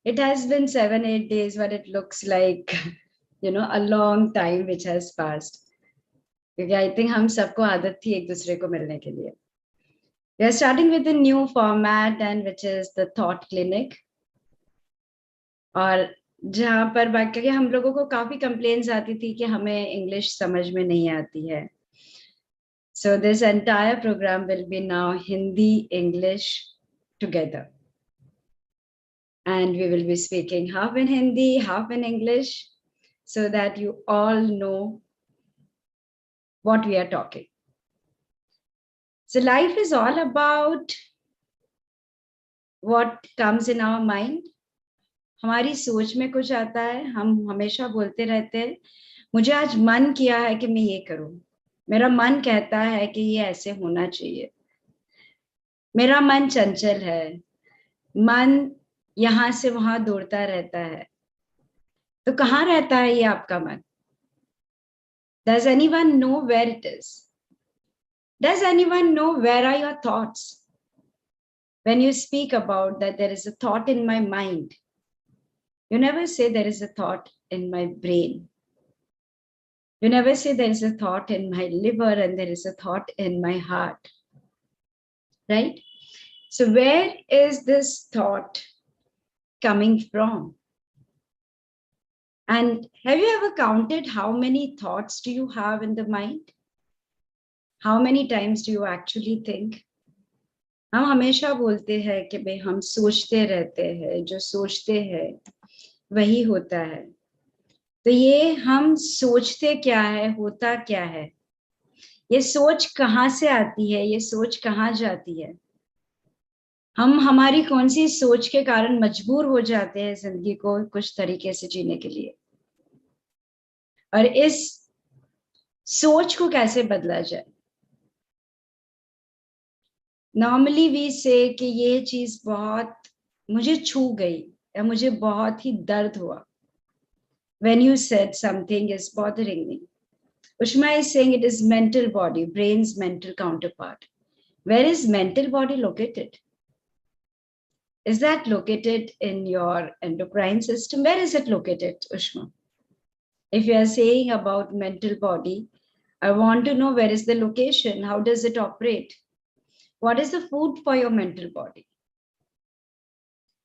It has been 7, 8 days, but it looks like, a long time which has passed. क्योंकि I think हम सबको आदत थी एक दूसरे को मिलने के लिए. We are starting with a new format and which is the thought clinic. और जहाँ पर बाकी के हम लोगों को काफी कंप्लेंट्स आती थी कि हमें इंग्लिश समझ में नहीं आती है. So this entire program will be now Hindi, English together. And we will be speaking half in Hindi, half in English, so that you all know what we are talking. So life is all about what comes in our mind. हमारी सोच में कुछ आता है, हम हमेशा बोलते रहते हैं, मुझे आज मन किया है कि मैं ये करूं, मेरा मन कहता है कि ये ऐसे होना चाहिए. मेरा मन चंचल है, मन यहां से वहां दौड़ता रहता है. तो कहाँ रहता है ये आपका मन? Does anyone know where it is? Does anyone know where are your thoughts? When you speak about that there is a thought in my mind, you never say there is a thought in my brain. You never say there is a thought in my liver and there is a thought in my heart. Right? So where is this thought coming from? And have you ever counted how many thoughts do you have in the mind? How many times do you actually think? हम हमेशा बोलते हैं कि भाई हम सोचते रहते हैं, जो सोचते हैं वही होता है. तो ये हम सोचते क्या है, होता क्या है, ये सोच कहाँ से आती है, ये सोच कहाँ जाती है, हम हमारी कौन सी सोच के कारण मजबूर हो जाते हैं जिंदगी को कुछ तरीके से जीने के लिए, और इस सोच को कैसे बदला जाए. नॉर्मली वी से कि ये चीज बहुत मुझे छू गई या मुझे बहुत ही दर्द हुआ. When you said something is bothering me, Ushma is saying it is mental body, brain's mental counterpart. Where is mental body located? Is that located in your endocrine system? Where is it located, Ushma? If you are saying about mental body, I want to know where is the location, how does it operate? What is the food for your mental body?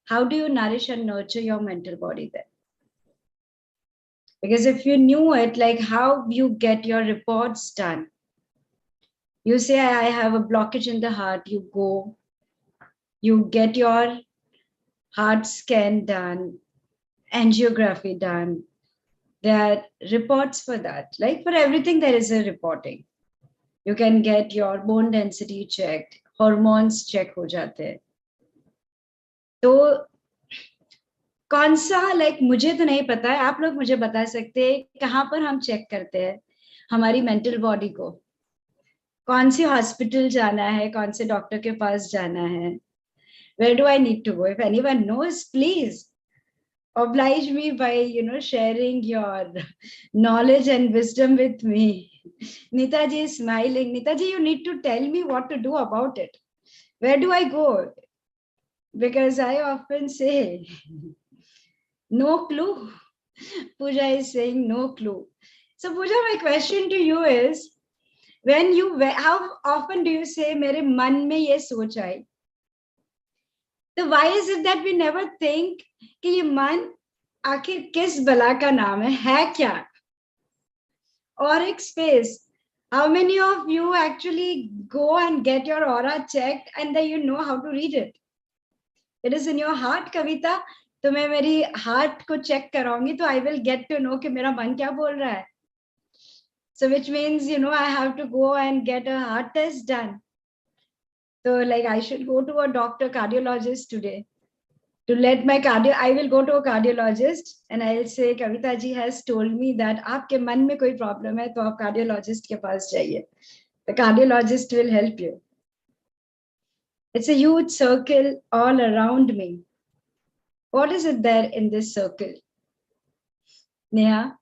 How do you nourish and nurture your mental body then? Because if you knew it, like how you get your reports done, you say, I have a blockage in the heart, you go, you get your heart scan done, angiography done. There are reports for that. Like for everything, there is a reporting. You can get your bone density checked, hormones check हो जाते हैं. तो कौन सा, like मुझे तो नहीं पता है, आप लोग मुझे बता सकते हैं कहाँ पर हम चेक करते हैं हमारी मेंटल बॉडी को, कौन सी हॉस्पिटल जाना है, कौन से डॉक्टर के पास जाना है, where do I need to go? If anyone knows, please oblige me by sharing your knowledge and wisdom with me. Neetaji is smiling. Neetaji, you need to tell me what to do about it. Where do I go? Because I often say no clue. Pooja is saying no clue. So Pooja, my question to you is, how often do you say मेरे मन में ये सोच आई? तो why is it that we never think कि ये मन आखिर किस बला का नाम है क्या? Auric space. How many of you actually go and get your aura checked and then you know how to read it? It is in your heart, Kavita. तो मैं मेरी हार्ट को चेक कराऊंगी तो I will get to know कि मेरा मन क्या बोल रहा है. So which means, I have to go and get a heart test done. So like I should go to a doctor, cardiologist today. To let my I will go to a cardiologist and I'll say, Kavita ji has told me that आपके मन में कोई problem है तो आप cardiologist के पास जाइए. The cardiologist will help you. It's a huge circle all around me. What is it there in this circle? Neha?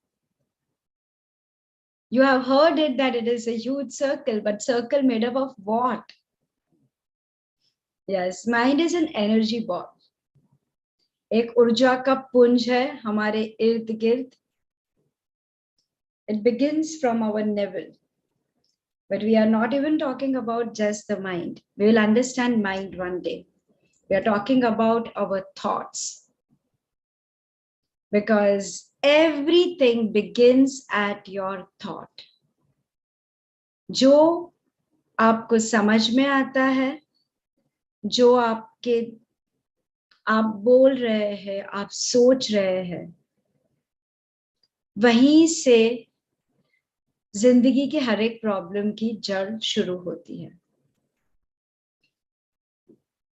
You have heard it that it is a huge circle, but circle made up of what? Yes, mind is an energy ball. एक ऊर्जा का पुंज है हमारे इर्द गिर्द. It begins from our navel. But we are not even talking about just the mind. We will understand mind one day. We are talking about our thoughts. Because everything begins at your thought. जो आपको समझ में आता है, जो आप बोल रहे हैं, आप सोच रहे हैं, वहीं से जिंदगी के हर एक प्रॉब्लम की जड़ शुरू होती है.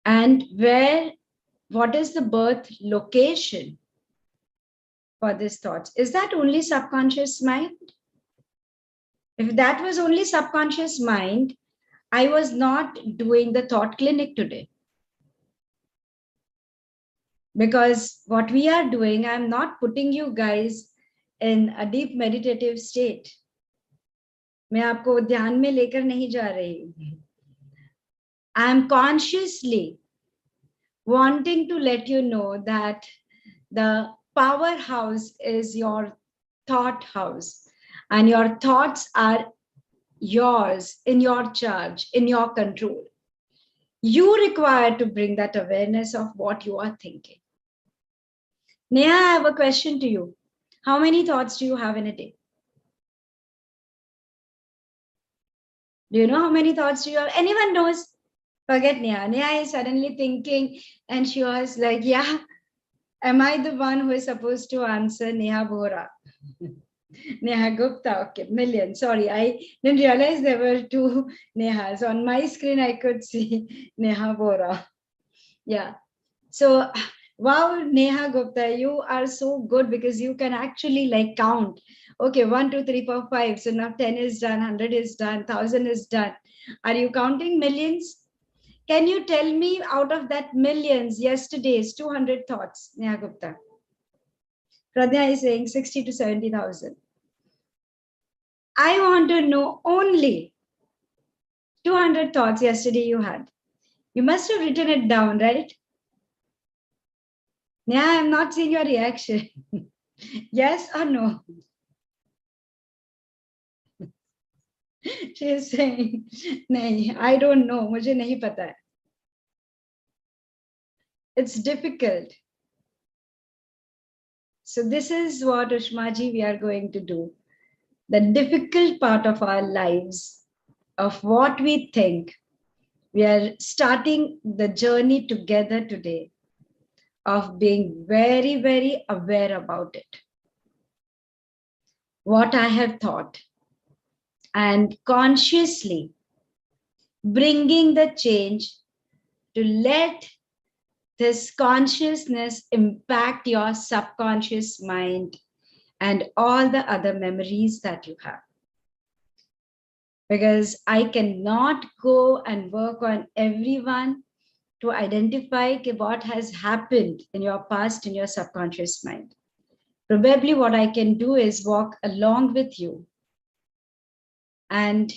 And what is the birth location for these thoughts? Is that only subconscious mind? If that was only subconscious mind, I was not doing the thought clinic today. Because what we are doing, I'm not putting you guys in a deep meditative state. मैं आपको ध्यान में लेकर नहीं जा रही. I am consciously wanting to let you know that the powerhouse is your thought house, and your thoughts are yours, in your charge, in your control. You require to bring that awareness of what you are thinking. Neha, I have a question to you. How many thoughts do you have in a day? Do you know how many thoughts do you have? Anyone knows? Forget Neha. Neha is suddenly thinking, and she was like, yeah, am I the one who is supposed to answer? Neha Bora. Neha Gupta, okay, million. Sorry, I didn't realize there were two Nehas. On my screen, I could see Neha Bora. Yeah. So, wow, Neha Gupta, you are so good because you can actually like count. Okay, 1, 2, 3, 4, 5. So now 10 is done, 100 is done, 1,000 is done. Are you counting millions? Can you tell me out of that millions, yesterday's 200 thoughts, Neha Gupta? Pradnya is saying 60 to 70,000. I want to know only 200 thoughts yesterday you had. You must have written it down, right? Yeah, I'm not seeing your reaction. Yes or no? She is saying, nahi, I don't know. Mujhe nahi pata hai. It's difficult. So this is what, Ushmaji, we are going to do. The difficult part of our lives, of what we think. We are starting the journey together today of being very, very aware about it. What I have thought, and consciously bringing the change to let this consciousness impact your subconscious mind and all the other memories that you have. Because I cannot go and work on everyone to identify what has happened in your past, in your subconscious mind. Probably what I can do is walk along with you and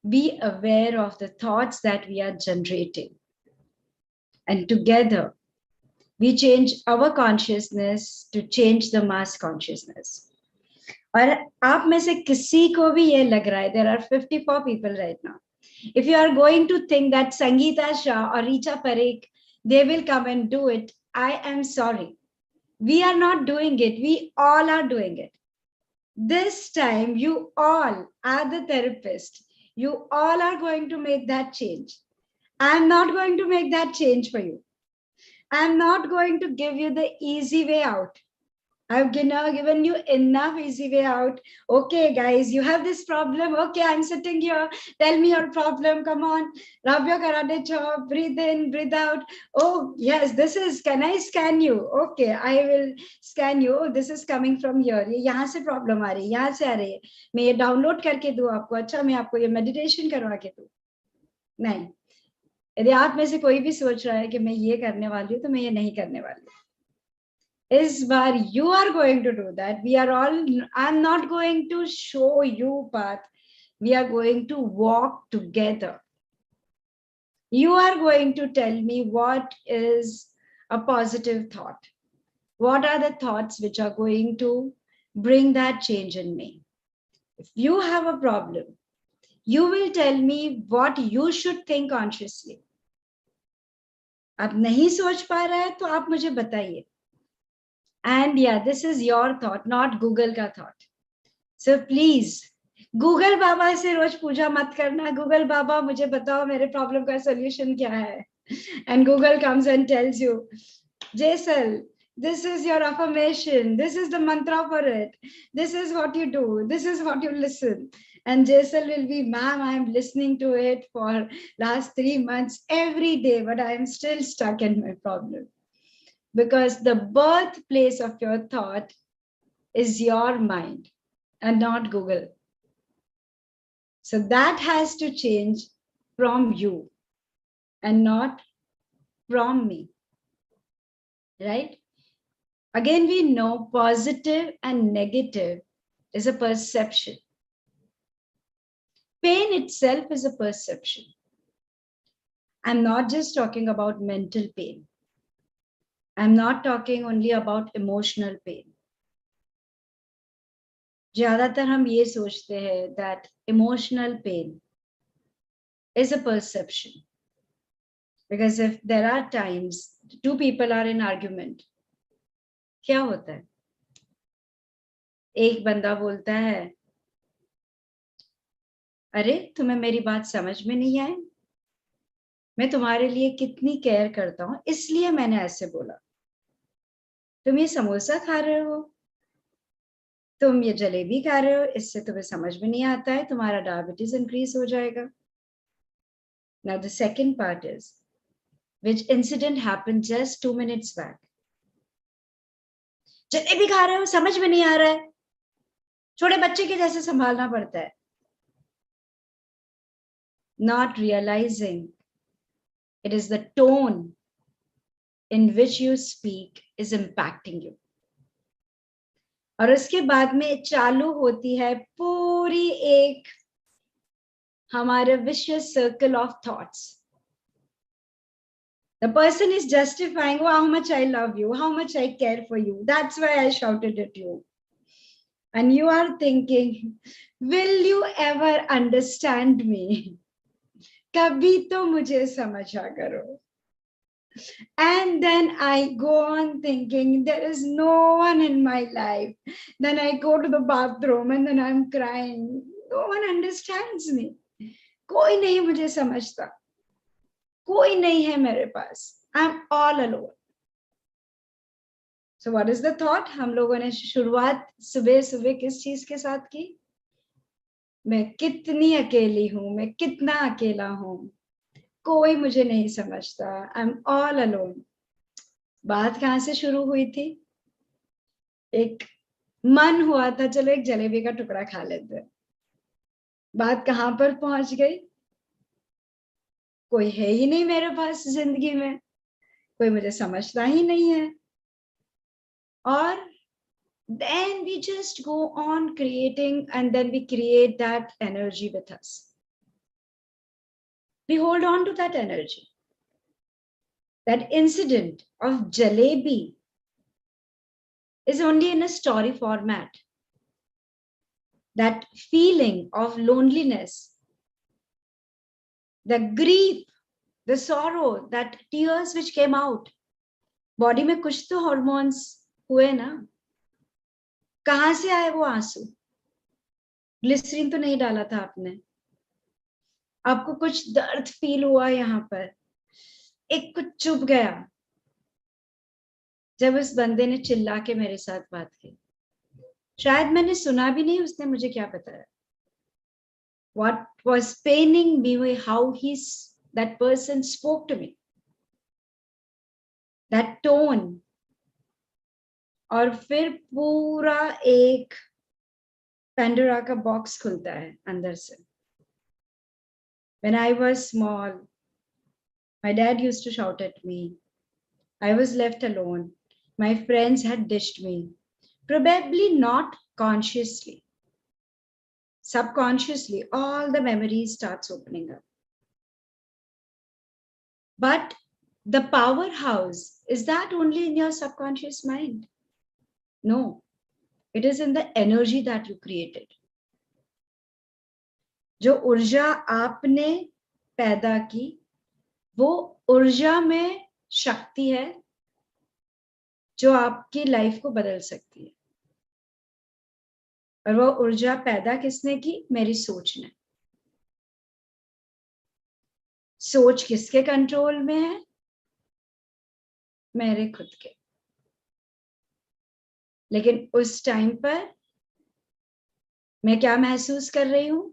be aware of the thoughts that we are generating. And together, we change our consciousness to change the mass consciousness. और आप में से किसी को भी ये लग रहा है, there are 54 people right now. If you are going to think that Sangeeta Shah or Richa Parikh, they will come and do it, I am sorry. We are not doing it. We all are doing it. This time, you all are the therapist. You all are going to make that change. I'm not going to make that change for you. I'm not going to give you the easy way out. I've given you enough easy way out. Okay, guys, you have this problem. Okay, I'm sitting here. Tell me your problem. Come on. Rub your karate chop. Breathe in, breathe out. Oh, yes, this is, can I scan you? Okay, I will scan you. Oh, this is coming from here. ये यहाँ से problem आ रही है, यहाँ से आ रही है. मैं ये download करके दूँ आपको. अच्छा, मैं आपको ये meditation करवा के दूँ. नहीं. यदि आप में से कोई भी सोच रहा है कि मैं ये करने वाली हूँ, तो मैं ये नहीं करने वाली. Is where you are going to do that. We are all, I'm not going to show you path. We are going to walk together. You are going to tell me what is a positive thought. What are the thoughts which are going to bring that change in me? If you have a problem, you will tell me what you should think consciously. आप नहीं सोच पा रहे हैं तो आप मुझे बताइए. And yeah, this is your thought, not Google का thought. So please, Google बाबा से रोज पूजा मत करना. Google बाबा मुझे बताओ मेरे प्रॉब्लम का solution क्या है. And Google comes and tells you, Jaisal, this is your affirmation. This is the mantra for it. This is what you do. This is what you listen. And Jaisal will be, ma'am, I'm listening to it for last 3 months every day, but I'm still stuck in my problem. Because the birthplace of your thought is your mind and not Google. So that has to change from you and not from me. Right? Again, we know positive and negative is a perception. Pain itself is a perception. I'm not just talking about mental pain. I'm not talking only about emotional pain. ज़्यादातर हम ये सोचते हैं that emotional pain is a perception. Because if there are times two people are in argument, क्या होता है? एक बंदा बोलता है, अरे तुम्हें मेरी बात समझ में नहीं आई, मैं तुम्हारे लिए कितनी केयर करता हूं इसलिए मैंने ऐसे बोला. तुम ये समोसा खा रहे हो, तुम ये जलेबी खा रहे हो, इससे तुम्हें समझ में नहीं आता है, तुम्हारा डायबिटीज इंक्रीज हो जाएगा. Now the second part is, which incident happened just 2 minutes back. Jalebi खा रहे हो, समझ में नहीं आ रहा है, छोटे बच्चे के जैसे संभालना पड़ता है. Not realizing it is the tone in which you speak is impacting you. और उसके बाद में चालू होती है पूरी एक हमारे vicious circle of thoughts. The person is justifying, oh, how much I love you, how much I care for you. That's why I shouted at you. And you are thinking, will you ever understand me? कभी तो मुझे समझा करो. And then I go on thinking, there is no one in my life. Then I go to the bathroom and then I'm crying. No one understands me. कोई नहीं मुझे समझता. कोई नहीं है मेरे पास. I'm all alone. So what is the thought? हम लोगों ने शुरुआत सुबह सुबह किस चीज के साथ की? मैं कितनी अकेली हूं, मैं कितना अकेला हूं, कोई मुझे नहीं समझता. I am all alone. बात कहाँ से शुरू हुई थी? एक मन हुआ था चलो एक जलेबी का टुकड़ा खा लेते हैं. बात कहाँ पर पहुंच गई? कोई है ही नहीं मेरे पास जिंदगी में, कोई मुझे समझता ही नहीं है. और then we just go on creating, and then we create that energy with us. We hold on to that energy. That incident of jalebi is only in a story format. That feeling of loneliness, the grief, the sorrow, that tears which came out. Body में कुछ तो hormones हुए ना. कहाँ से आए वो आंसू? ग्लिसरीन तो नहीं डाला था आपने. आपको कुछ दर्द फील हुआ यहाँ पर, एक कुछ चुभ गया जब उस बंदे ने चिल्ला के मेरे साथ बात की. शायद मैंने सुना भी नहीं, उसने मुझे क्या बताया. What was paining me, how that person spoke to me, that tone. और फिर पूरा एक पेंडोरा का बॉक्स खुलता है अंदर से. When I was small, my dad used to shout at me. I was left alone. My friends had dished me. Probably not consciously. Subconsciously, all the memories starts opening up. But the powerhouse is that only in your subconscious mind? No, it is in the energy that you created. जो ऊर्जा आपने पैदा की, वो ऊर्जा में शक्ति है जो आपकी लाइफ को बदल सकती है. और वो ऊर्जा पैदा किसने की? मेरी सोच ने. सोच किसके कंट्रोल में है? मेरे खुद के. लेकिन उस टाइम पर मैं क्या महसूस कर रही हूं?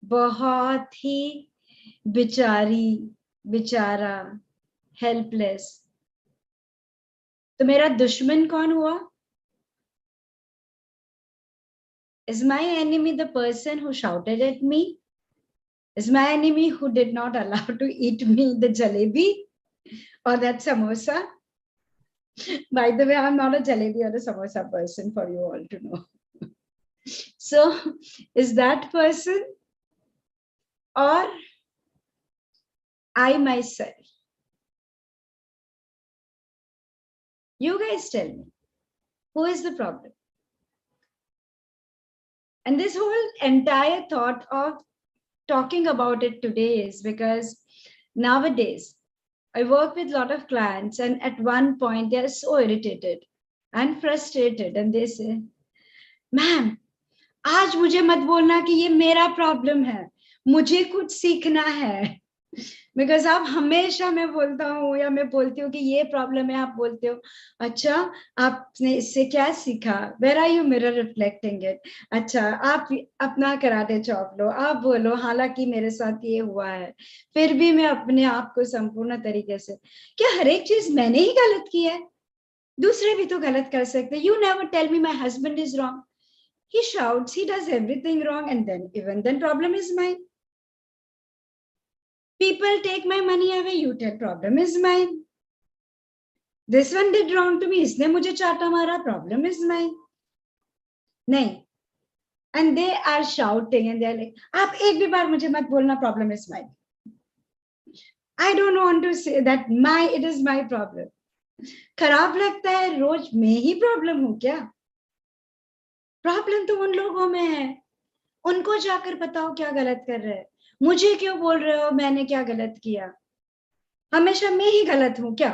बहुत ही बेचारा, हेल्पलेस. तो मेरा दुश्मन कौन हुआ? Is my enemy the person who shouted at me? Is my enemy who did not allow to eat me the jalebi or that samosa? By the way, I'm not a jalebi or a samosa person, for you all to know. So, is that person or I myself? You guys tell me, who is the problem? And this whole entire thought of talking about it today is because nowadays I work with a lot of clients, and at one point they are so irritated and frustrated, and they say, "Ma'am, आज मुझे मत बोलना कि ये मेरा problem है, मुझे कुछ सीखना है." बिकॉज आप हमेशा, मैं बोलता हूँ या मैं बोलती हूँ कि ये प्रॉब्लम है, आप बोलते हो अच्छा आपने इससे क्या सीखा, where are you mirror reflecting it. अच्छा आप अपना कराटे चौक लो, आप बोलो हालांकि मेरे साथ ये हुआ है, फिर भी मैं अपने आप को संपूर्ण तरीके से, क्या हर एक चीज मैंने ही गलत की है? दूसरे भी तो गलत कर सकते. You never tell me my husband is wrong. He shouts, he does everything wrong, and then even then problem is mine. People take my money away, you tell problem is mine. This one did wrong to me, इसने मुझे चाटा मारा, problem is mine. नहीं. And they are shouting and they are like, आप एक भी बार मुझे मत बोलना problem is mine. I don't want to say that it is my problem. खराब लगता है रोज मैं ही problem हूँ क्या? प्रॉब्लम तो उन लोगों में है, उनको जाकर बताओ क्या गलत कर रहे हैं. मुझे क्यों बोल रहे हो मैंने क्या गलत किया? हमेशा मैं ही गलत हूं क्या?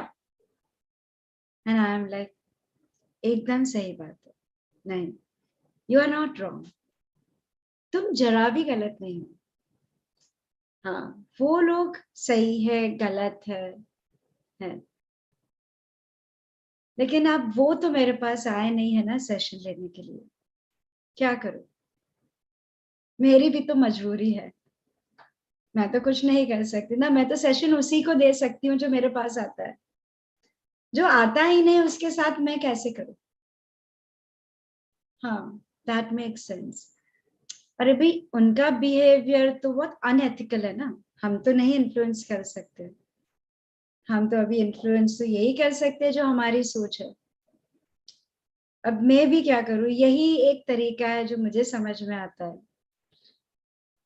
एंड आई एम लाइक, एकदम सही बात है. नहीं, यू आर नॉट रॉन्ग. तुम जरा भी गलत नहीं हो. हाँ, वो लोग सही है, गलत है. लेकिन अब वो तो मेरे पास आए नहीं है ना सेशन लेने के लिए. क्या करूं? मेरी भी तो मजबूरी है. मैं तो कुछ नहीं कर सकती ना. मैं तो सेशन उसी को दे सकती हूँ जो मेरे पास आता है. जो आता ही नहीं उसके साथ मैं कैसे करूं? हाँ, दैट मेक्स सेंस. अरे भाई, उनका बिहेवियर तो बहुत अनएथिकल है ना. हम तो नहीं इन्फ्लुएंस कर सकते. हम तो अभी इन्फ्लुएंस तो यही कर सकते हैं जो हमारी सोच है. अब मैं भी क्या करूं? यही एक तरीका है जो मुझे समझ में आता है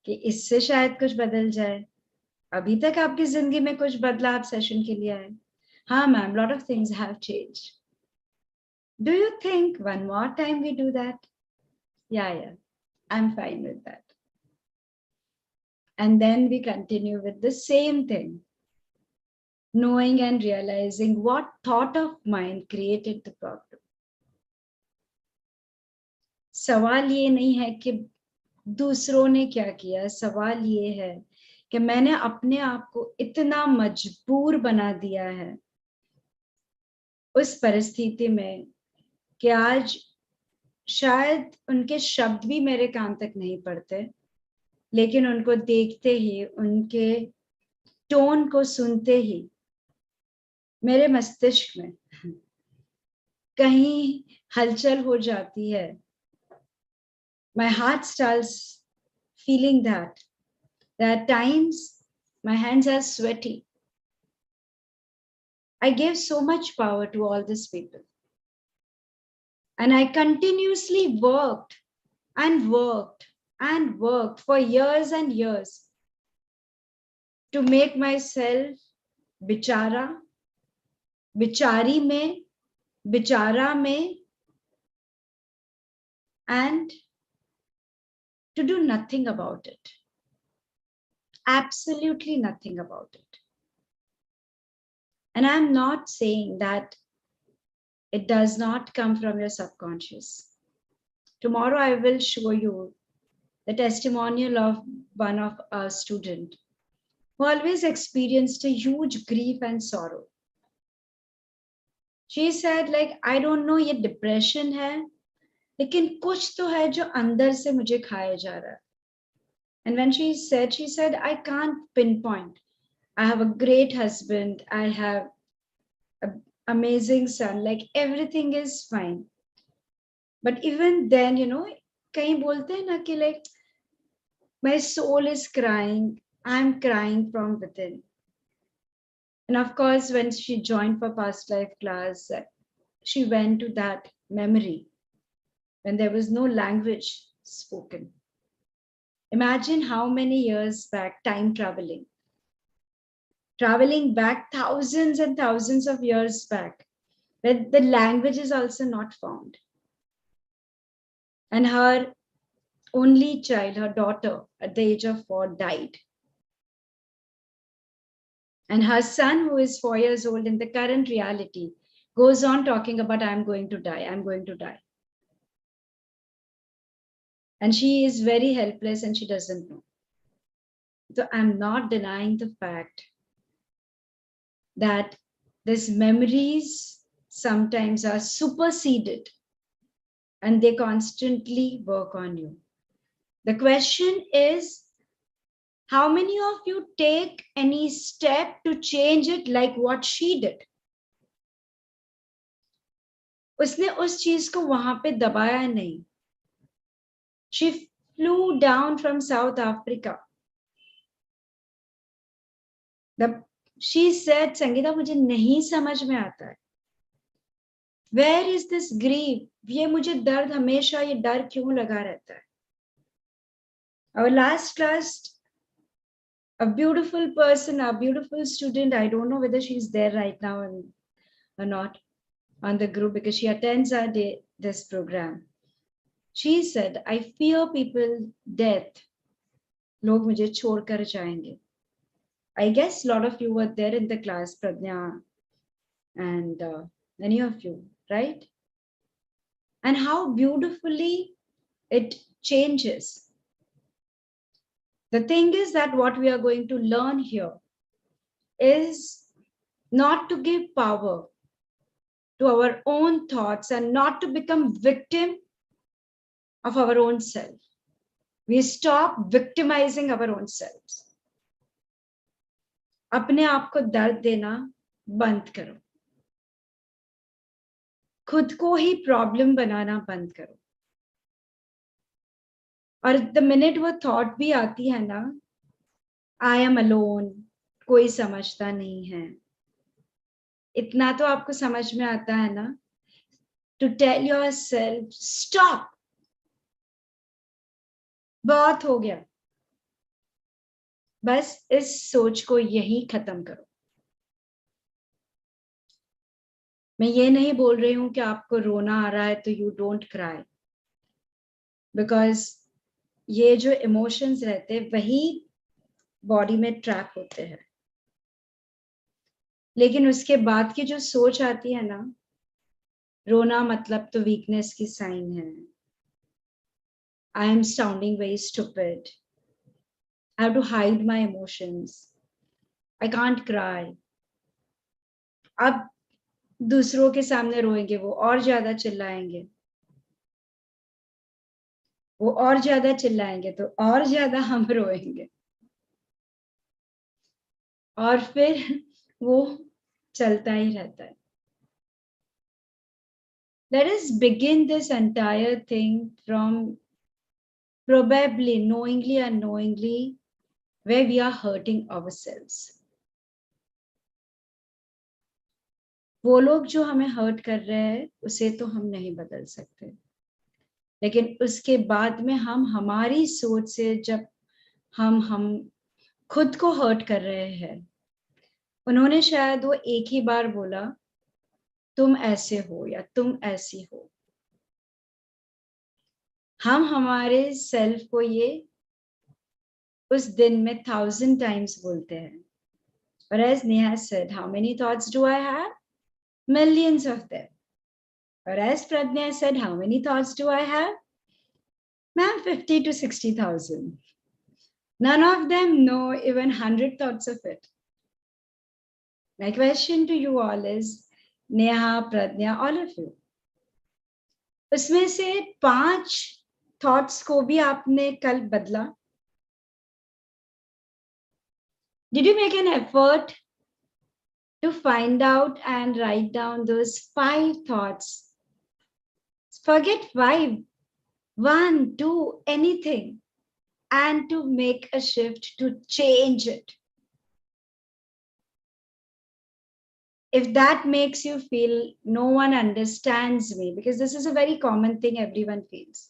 कि इससे शायद कुछ बदल जाए. अभी तक आपकी जिंदगी में कुछ बदला आप सेशन के लिए आए? हाँ ma'am, lot of things have changed. Do you think one more time we do that? Yeah, I'm fine with that. And then we continue with the same thing, knowing and realizing what thought of mine created the problem. सवाल ये नहीं है कि दूसरों ने क्या किया. सवाल ये है कि मैंने अपने आप को इतना मजबूर बना दिया है उस परिस्थिति में कि आज शायद उनके शब्द भी मेरे कान तक नहीं पड़ते, लेकिन उनको देखते ही, उनके टोन को सुनते ही मेरे मस्तिष्क में कहीं हलचल हो जाती है. My heart starts feeling that at times my hands are sweaty. I gave so much power to all these people. And I continuously worked and worked and worked for years and years to make myself bichara, बिचारी में, बिचारा में, and to do nothing about it. Absolutely nothing about it. And I'm not saying that it does not come from your subconscious. Tomorrow I will show you the testimonial of one of our student who always experienced a huge grief and sorrow. She said like, I don't know ये depression है, लेकिन कुछ तो है जो अंदर से मुझे खाया जा रहा है. And when she said, I can't pinpoint. I have a great husband. I have an amazing son. Like everything is fine. But even then, you know, कहीं बोलते हैं ना कि like my soul is crying. I'm crying from within. And of course, when she joined for past life class, she went to that memory when there was no language spoken. Imagine how many years back, time traveling back thousands and thousands of years back, where the language is also not found. And her only child, her daughter, at the age of 4, died. And her son, who is 4 years old in the current reality, goes on talking about, I'm going to die, I'm going to die. And she is very helpless and she doesn't know. So I'm not denying the fact that these memories sometimes are superseded and they constantly work on you. The question is, how many of you take any step to change it like what she did? उसने उस चीज को वहां पे दबाया नहीं. She flew down from South Africa. She said, Sangeeta मुझे नहीं समझ में आता है. Where is this grief? ये मुझे दर्द हमेशा ये डर क्यों लगा रहता है? Our last class, a beautiful person, a beautiful student, I don't know whether she's there right now or not on the group because she attends our this program. She said, I fear people death. लोग मुझे छोड़कर जाएंगे. I guess a lot of you were there in the class, Pradnya, and many of you, right? And how beautifully it changes. The thing is that what we are going to learn here is not to give power to our own thoughts and not to become victim of our own self. We stop victimizing our own selves. अपने आप को दर्द देना बंद करो. खुद को ही problem बनाना बंद करो. और द मिनट वो थॉट भी आती है ना, आई एम अलोन, कोई समझता नहीं है, इतना तो आपको समझ में आता है ना, टू टेल योर सेल्फ स्टॉप, बहुत हो गया, बस इस सोच को यही खत्म करो. मैं ये नहीं बोल रही हूं कि आपको रोना आ रहा है तो यू डोंट क्राई, बिकॉज ये जो इमोशंस रहते वही बॉडी में ट्रैप होते हैं. लेकिन उसके बाद की जो सोच आती है ना, रोना मतलब तो वीकनेस की साइन है. I am sounding very stupid, I have to hide my emotions, I can't cry. अब दूसरों के सामने रोएंगे, वो और ज्यादा चिल्लाएंगे, वो और ज्यादा चिल्लाएंगे तो और ज्यादा हम रोएंगे, और फिर वो चलता ही रहता है. Let us begin this entire thing from probably knowingly or unknowingly where we are hurting ourselves. वो लोग जो हमें हर्ट कर रहे हैं उसे तो हम नहीं बदल सकते, लेकिन उसके बाद में हम हमारी सोच से जब हम खुद को हर्ट कर रहे हैं. उन्होंने शायद वो एक ही बार बोला तुम ऐसे हो या तुम ऐसी हो, हम हमारे सेल्फ को ये उस दिन में 1000 times बोलते हैं. But as Neha said, how many thoughts do I have? Millions of them. Or as Pradnya said, how many thoughts do I have? Ma'am, 50 to 60,000. None of them know even 100 thoughts of it. My question to you all is, Neha, Pradnya, all of you, उसमें से 5 thoughts को भी आपने कल बदला? Did you make an effort to find out and write down those 5 thoughts? Forget 5, 1, 2, anything, and to make a shift to change it. If that makes you feel no one understands me, because this is a very common thing everyone feels.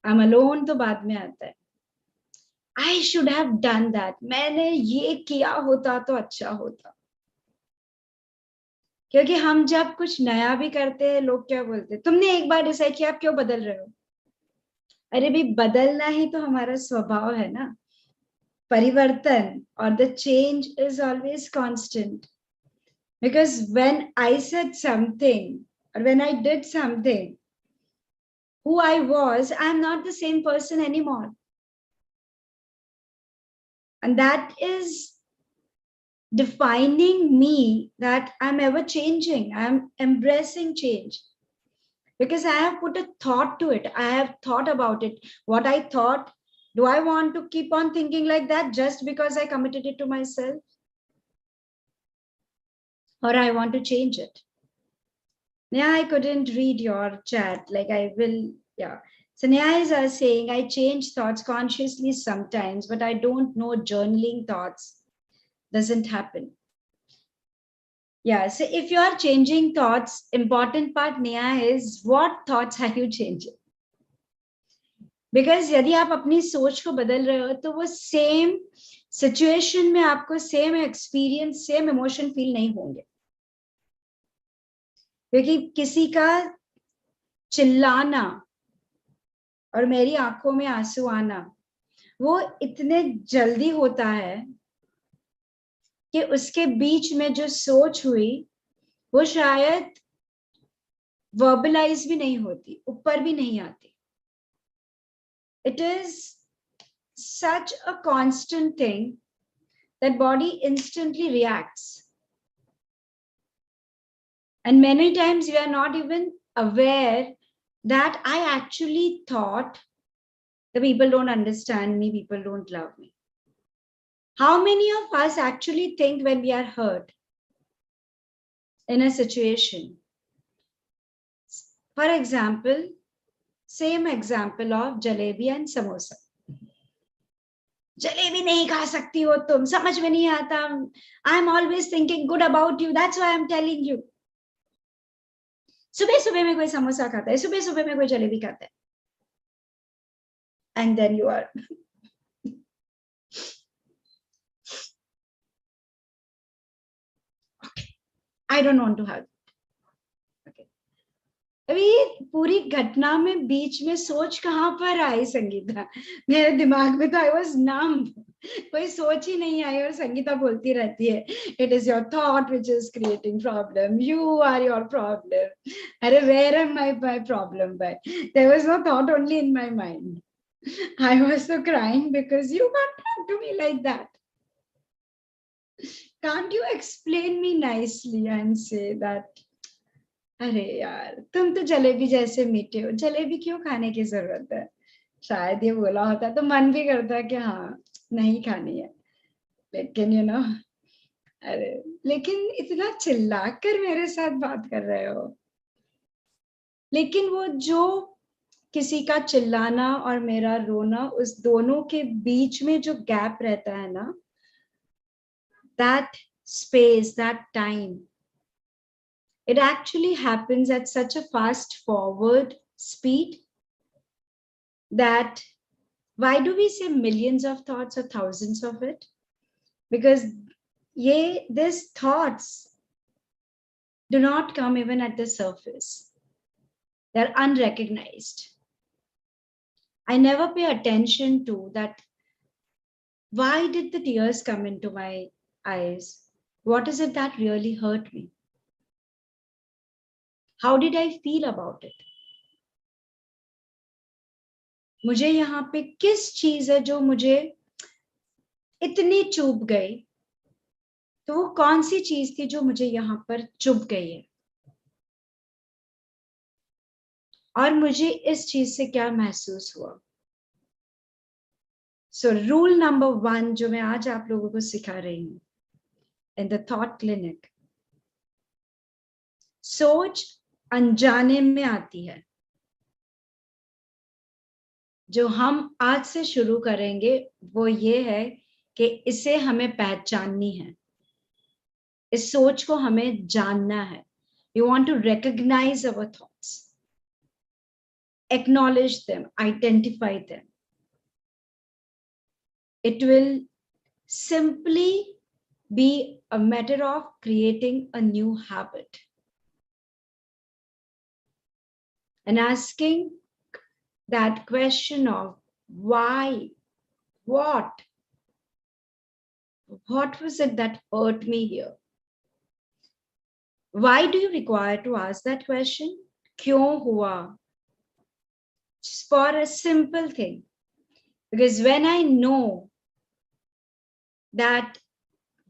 I'm alone, तो बाद में आता है. I should have done that. मैंने ये किया होता तो अच्छा होता. क्योंकि हम जब कुछ नया भी करते हैं, लोग क्या बोलते हैं, तुमने एक बार डिसाइड किया, आप क्यों बदल रहे हो? अरे भी बदलना ही तो हमारा स्वभाव है ना. परिवर्तन or the change is always constant. Because when I said something or when I did something, who I was, I'm not the same person anymore. And that is defining me, that I'm ever changing. I'm embracing change. Because I have put a thought to it. I have thought about it. What I thought, do I want to keep on thinking like that just because I committed it to myself? Or I want to change it? Yeah, I couldn't read your chat. Like I will, yeah. So Neha is saying, I change thoughts consciously sometimes, but I don't know journaling thoughts doesn't happen. Yeah, so if you are changing thoughts, important part, Neha, is what thoughts are you changing? Because यदि आप अपनी सोच को बदल रहे हो, तो वो same situation में आपको same experience, same emotion feel नहीं होंगे. क्योंकि किसी का चिल्लाना और मेरी आंखों में आंसू आना, वो इतने जल्दी होता है कि उसके बीच में जो सोच हुई वो शायद वर्बलाइज भी नहीं होती, ऊपर भी नहीं आती. It is such a constant thing that body instantly reacts. And many times we are not even aware that I actually thought the people don't understand me, people don't love me. How many of us actually think when we are hurt in a situation? For example, same example of jalebi and samosa. Jalebi नहीं खा सकती हो तुम, समझ में नहीं आता. I am always thinking good about you, that's why I am telling you. सुबह सुबह में कोई समोसा खाता है, सुबह सुबह में कोई जलेबी खाता है, and then you are I don't want to have. अभी पूरी घटना में बीच में सोच कहाँ पर आई संगीता? मेरे दिमाग में तो आई वाज नम, कोई सोच ही नहीं आई, और संगीता बोलती रहती है, it is your thought which is creating problem, you are your problem. अरे वेयर एम माय प्रॉब्लम बाय? There was no thought only in my mind. I was so crying because you can't talk to me like that. Can't you explain me nicely and say that अरे यार तुम तो जलेबी जैसे मीठे हो, जलेबी क्यों खाने की जरूरत है? शायद ये बोला होता तो मन भी करता कि हाँ नहीं खानी है, लेकिन यू नो, अरे लेकिन इतना चिल्ला कर मेरे साथ बात कर रहे हो. लेकिन वो जो किसी का चिल्लाना और मेरा रोना, उस दोनों के बीच में जो गैप रहता है ना, that space, that time, it actually happens at such a fast forward speed that why do we say millions of thoughts or thousands of it? Because these thoughts, do not come even at the surface. They're unrecognized. I never pay attention to that. Why did the tears come into my eyes? What is it that really hurt me? How did I feel about it? मुझे यहाँ पे किस चीज है जो मुझे इतनी चुभ गई? तो वो कौन सी चीज थी जो मुझे यहाँ पर चुभ गई है? और मुझे इस चीज से क्या महसूस हुआ? सो रूल नंबर 1 जो मैं आज आप लोगों को सिखा रही हूं इन द थॉट क्लिनिक, सोच अनजाने में आती है। जो हम आज से शुरू करेंगे वो ये है कि इसे हमें पहचाननी है, इस सोच को हमें जानना है। We want to recognize our thoughts, acknowledge them, identify them. It will simply be a matter of creating a new habit and asking that question of why, what was it that hurt me here? Why do you require to ask that question? Kyun hua? Just for a simple thing. Because when I know that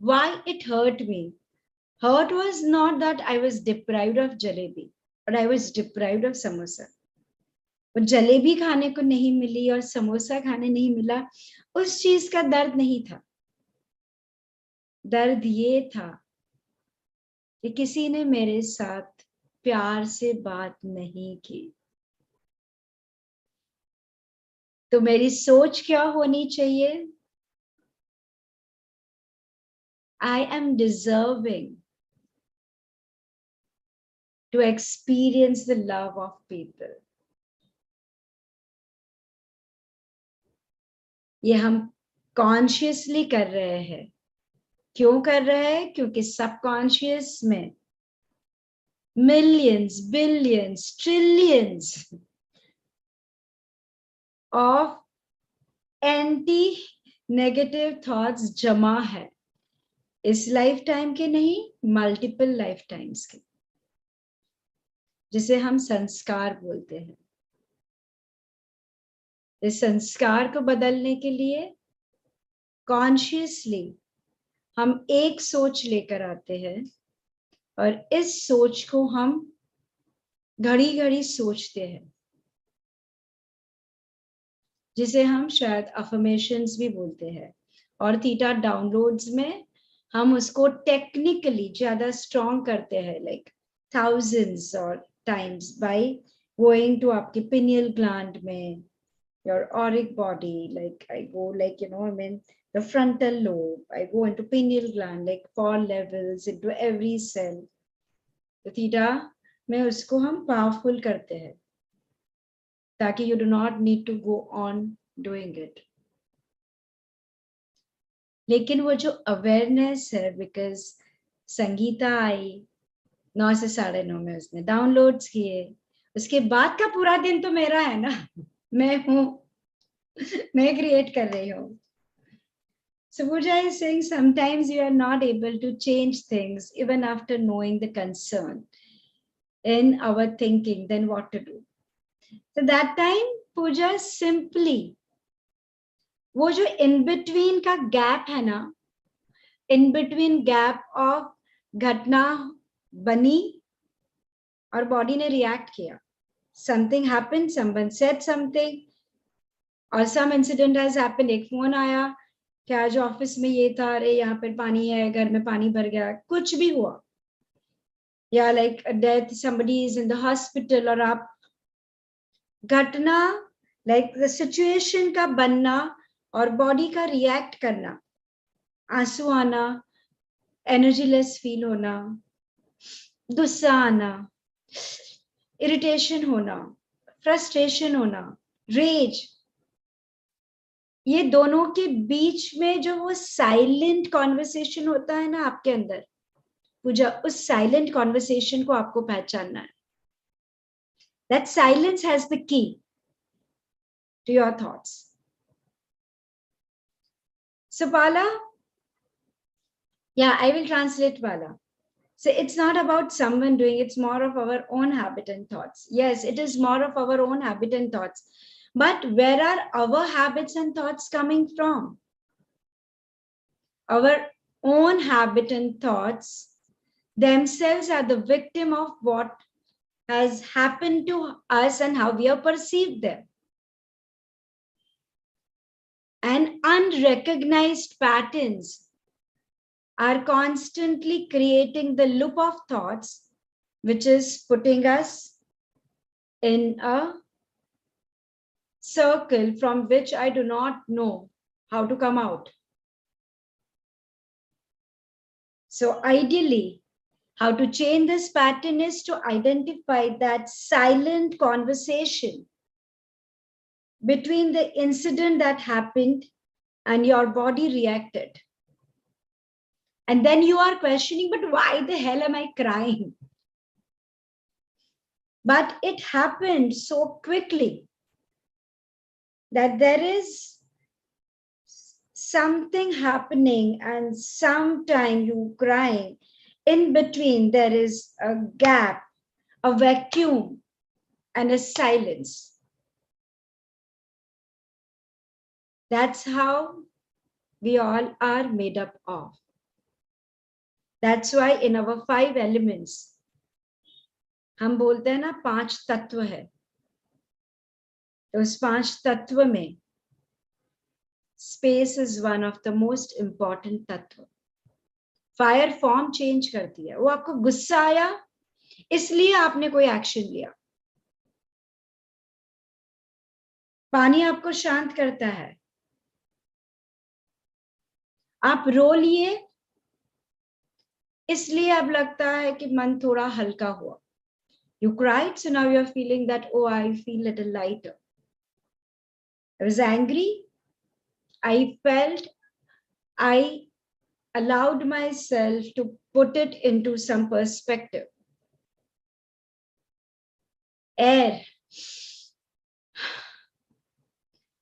why it hurt me, hurt was not that I was deprived of jalebi, but I was deprived of samosa. वो जलेबी खाने को नहीं मिली और समोसा खाने नहीं मिला, उस चीज का दर्द नहीं था। दर्द ये था कि किसी ने मेरे साथ प्यार से बात नहीं की। तो मेरी सोच क्या होनी चाहिए? I am deserving to experience the love of people. ये हम कॉन्शियसली कर रहे हैं। क्यों कर रहे हैं? क्योंकि सबकॉन्शियस में millions, billions, trillions of anti negative thoughts जमा है। इस लाइफ टाइम के नहीं, मल्टीपल लाइफ टाइम्स के, जिसे हम संस्कार बोलते हैं। इस संस्कार को बदलने के लिए कॉन्शियसली हम एक सोच लेकर आते हैं और इस सोच को हम घड़ी घड़ी सोचते हैं, जिसे हम शायद अफर्मेशंस भी बोलते हैं। और थीटा डाउनलोड्स में हम उसको टेक्निकली ज्यादा स्ट्रॉन्ग करते हैं, लाइक थाउजेंड्स और टाइम्स बाय गोइंग टू आपके पिनियल ग्लैंड में, your auric body, like I go like, I mean the frontal lobe, I go into pineal gland, like 4 levels into every cell. तो theta में उसको हम powerful करते हैं ताकि you do not need to go on doing it. लेकिन वो जो अवेयरनेस है, बिकॉज संगीता आई 9 से 9:30 में उसने डाउनलोड्स किए, उसके बाद का पूरा दिन तो मेरा है ना, मैं हूं, मैं क्रिएट कर रही हूँ। So Pooja is saying sometimes you are not able to change things even after knowing the concern in our thinking, then what to do? So that time Pooja simply वो जो in between का gap है ना, in between gap of घटना बनी और body ने react किया, something happened, someone said something or some incident has happened, एक फोन आया कि आज ऑफिस में ये था, अरे यहाँ पर पानी है, घर में पानी भर गया, कुछ भी हुआ, या like death, somebody is in the hospital, और आप घटना लाइक द सिचुएशन का बनना और बॉडी का रिएक्ट करना, आंसू आना, एनर्जीलेस फील होना, गुस्सा आना, इरिटेशन होना, फ्रस्ट्रेशन होना, रेज, ये दोनों के बीच में जो वो साइलेंट कॉन्वर्सेशन होता है ना आपके अंदर, पूजा, उस साइलेंट कॉन्वर्सेशन को आपको पहचानना है. That silence has the key to your thoughts. So Bala, yeah, I will translate Bala. So it's not about someone doing, it's more of our own habit and thoughts. Yes, it is more of our own habit and thoughts. But where are our habits and thoughts coming from? Our own habit and thoughts themselves are the victim of what has happened to us and how we have perceived them. And unrecognized patterns are constantly creating the loop of thoughts, which is putting us in a circle from which I do not know how to come out. So ideally, how to change this pattern is to identify that silent conversation between the incident that happened and your body reacted. And then you are questioning, but why the hell am I crying? But it happened so quickly that there is something happening and sometime you crying. In between, there is a gap, a vacuum, and a silence. That's how we all are made up of. That's why in our 5 elements, हम बोलते हैं ना 5 तत्व है. तो उस 5 तत्व में space is one of the most important तत्व. फायर फॉर्म चेंज करती है. वो आपको गुस्सा आया इसलिए आपने कोई एक्शन लिया. पानी आपको शांत करता है. आप रो लिए इसलिए अब लगता है कि मन थोड़ा हल्का हुआ. You cried, so now you're feeling that, oh, I feel a little lighter. I was angry. I felt I allowed myself to put it into some perspective. Air.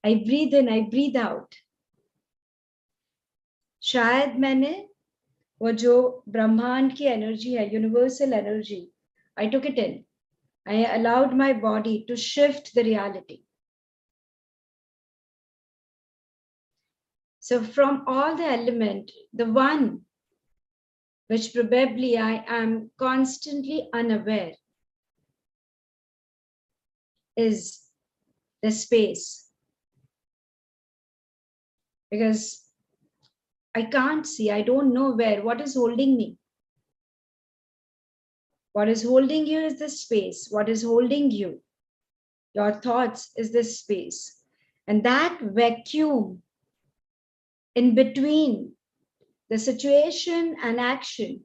I breathe in, I breathe out. शायद मैंने वो जो ब्रह्मांड की energy है, universal energy, I took it in. I allowed my body to shift the reality. So from all the element, the one which probably I am constantly unaware is the space. Because I can't see, I don't know where, what is holding me. What is holding you is the space. What is holding you, your thoughts, is the space. And that vacuum in between the situation and action,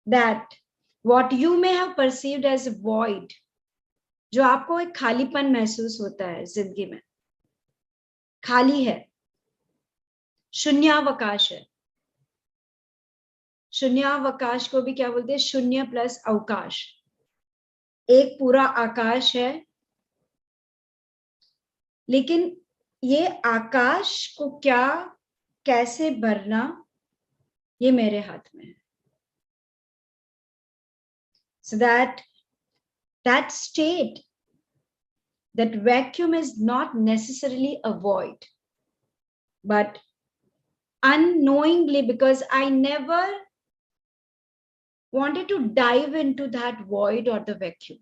that what you may have perceived as a void, जो आपको एक खालीपन महसूस होता है जिंदगी में, खाली है, शून्यावकाश है. शून्यावकाश को भी क्या बोलते हैं? शून्य प्लस अवकाश. एक पूरा आकाश है, लेकिन ये आकाश को क्या कैसे भरना ये मेरे हाथ में है. So that state, that vacuum is not necessarily a void, but unknowingly, because I never wanted to dive into that void or the vacuum,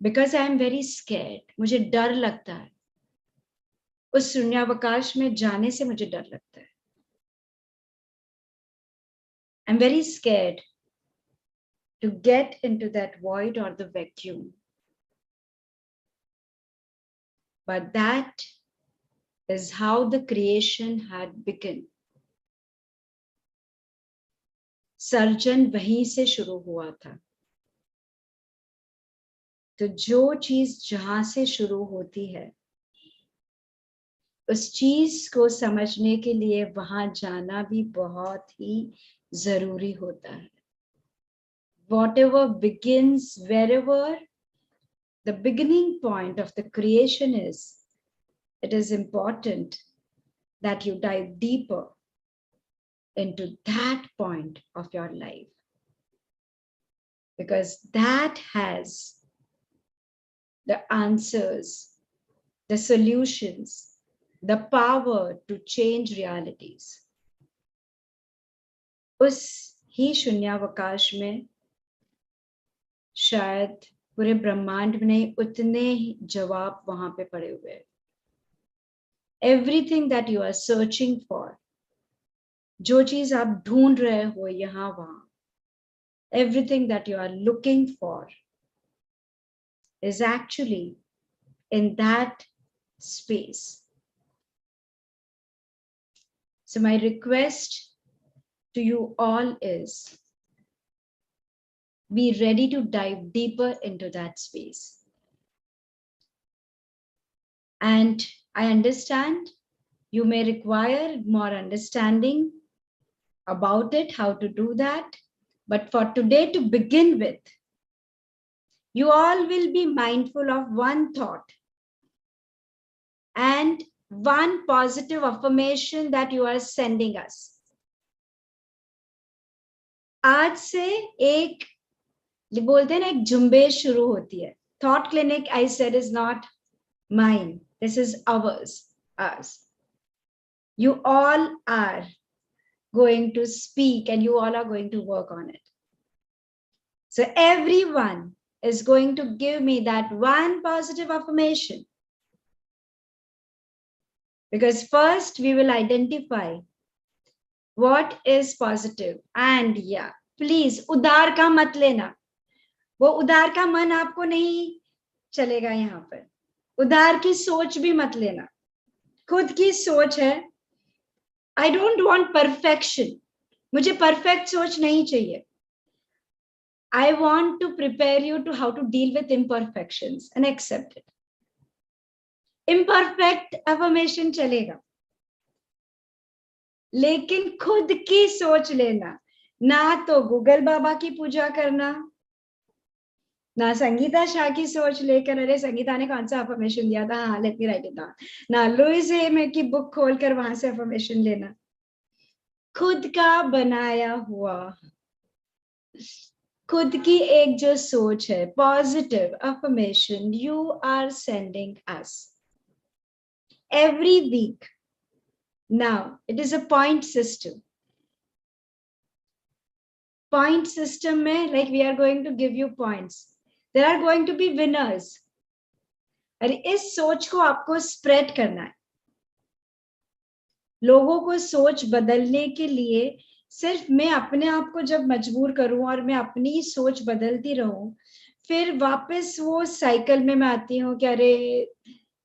because I am very scared. मुझे डर लगता है. उस शून्यावकाश में जाने से मुझे डर लगता है. I'm very scared to get into that void or the vacuum. But that is how the creation had begun. Surgeon वहीं से शुरू हुआ था. तो जो चीज जहां से शुरू होती है उस चीज को समझने के लिए वहां जाना भी बहुत ही जरूरी होता है. Whatever begins, wherever the beginning point of the creation is, it is important that you dive deeper into that point of your life, because that has the answers, the solutions, the power to change realities. उस ही शून्यावकाश में शायद पूरे ब्रह्मांड में उतने ही जवाब वहां पे पड़े हुए हैं. Everything that you are searching for, जो चीज आप ढूंढ रहे हो यहाँ वहां, everything that you are looking for is actually in that space. So my request to you all is, be ready to dive deeper into that space. And I understand you may require more understanding about it, how to do that. But for today, to begin with, you all will be mindful of one thought and one positive affirmation that you are sending us. आज से एक बोलते हैं ना, एक झुंबेश शुरू होती है. Thought clinic, I said, is not mine. This is ours. You all are going to speak and you all are going to work on it. So everyone is going to give me that one positive affirmation. Because first we will identify what is positive. And yeah, please, उदार का मत लेना. वो उदार का मन आपको नहीं चलेगा यहाँ पर. उदार की सोच भी मत लेना. खुद की सोच है. I don't want perfection. मुझे perfect सोच नहीं चाहिए. I want to prepare you to how to deal with imperfections and accept it. Imperfect affirmation चलेगा, लेकिन खुद की सोच लेना. ना तो गूगल बाबा की पूजा करना, ना संगीता शाह की सोच लेकर, अरे संगीता ने कौन सा अफर्मेशन दिया था, हाँ let me right it down, ना लुइस हे की बुक खोलकर वहां से अफर्मेशन लेना. खुद का बनाया हुआ, खुद की एक जो सोच है, positive affirmation you are sending us every week. Now it is a point system. Point system में, like we are going to give you points. There are going to be winners. और इस सोच को आपको स्प्रेड करना है. लोगों को सोच बदलने के लिए सिर्फ मैं अपने आप को जब मजबूर करूं और मैं अपनी सोच बदलती रहूं, फिर वापस वो साइकिल में मैं आती हूँ कि अरे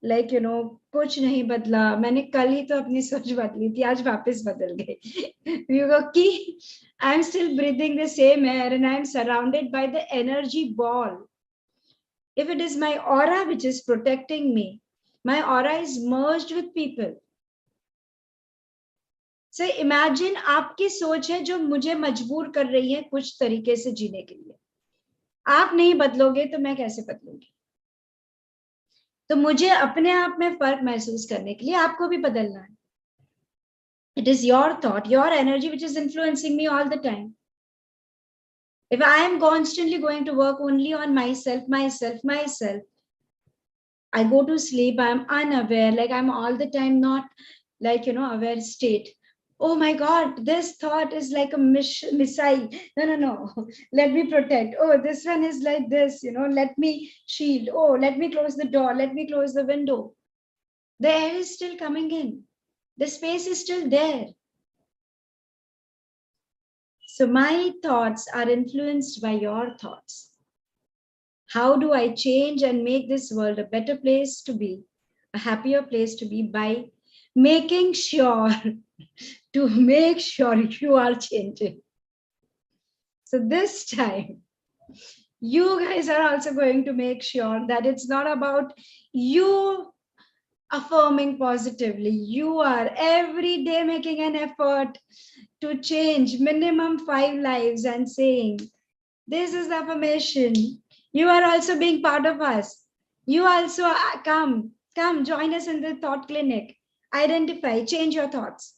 लाइक यू नो कुछ नहीं बदला, मैंने कल ही तो अपनी सोच बदली थी, आज वापस बदल गई. कि I am still breathing the same air and I am surrounded by the energy ball. If it is my aura which is protecting me, my aura is merged with people. So imagine आपकी सोच है जो मुझे मजबूर कर रही है कुछ तरीके से जीने के लिए. आप नहीं बदलोगे तो मैं कैसे बदलूंगी? तो मुझे अपने आप में फर्क महसूस करने के लिए आपको भी बदलना है. It is your thought, your energy which is influencing me all the time. If I am constantly going to work only on myself, I go to sleep, I am unaware, like I'm all the time not like, you know, aware state. Oh my God, this thought is like a missile. No. Let me protect. Oh, this one is like this, you know, let me shield. Oh, let me close the door. Let me close the window. The air is still coming in. The space is still there. So my thoughts are influenced by your thoughts. How do I change and make this world a better place to be, a happier place to be, by making sure to make sure you are changing. So this time, you guys are also going to make sure that it's not about you affirming positively. You are every day making an effort to change minimum 5 lives and saying, this is the affirmation. You are also being part of us. You also come join us in the thought clinic. Identify, change your thoughts.